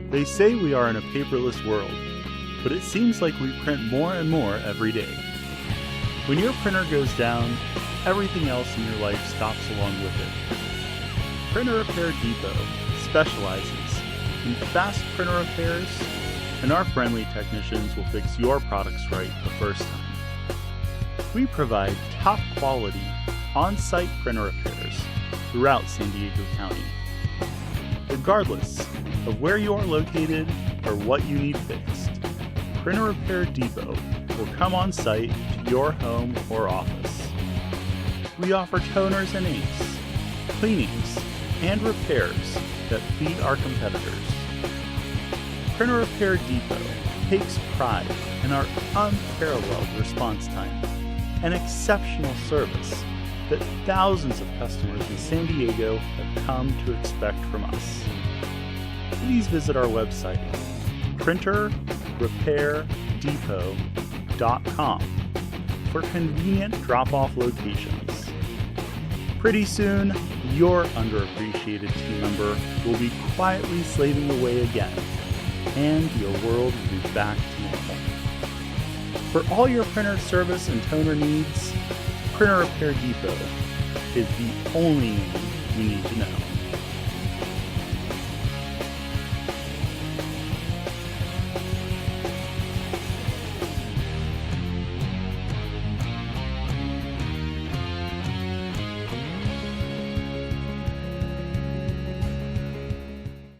They say we are in a paperless world, but it seems like we print more and more every day. When your printer goes down, everything else in your life stops along with it. Printer Repair Depot specializes in fast printer repairs, and our friendly technicians will fix your products right the first time. We provide top quality on-site printer repairs throughout San Diego County. Regardless of where you are located or what you need fixed, Printer Repair Depot will come on site to your home or office. We offer toners and inks, cleanings, and repairs that beat our competitors. Printer Repair Depot takes pride in our unparalleled response time and exceptional service that thousands of customers in San Diego have come to expect from us. Please visit our website, printerrepair.depot.com, for convenient drop-off locations. Pretty soon, your underappreciated team member will be quietly slaving away again, and your world will be back to normal. For all your printer service and toner needs, Printer Repair Depot is the only name you need to know.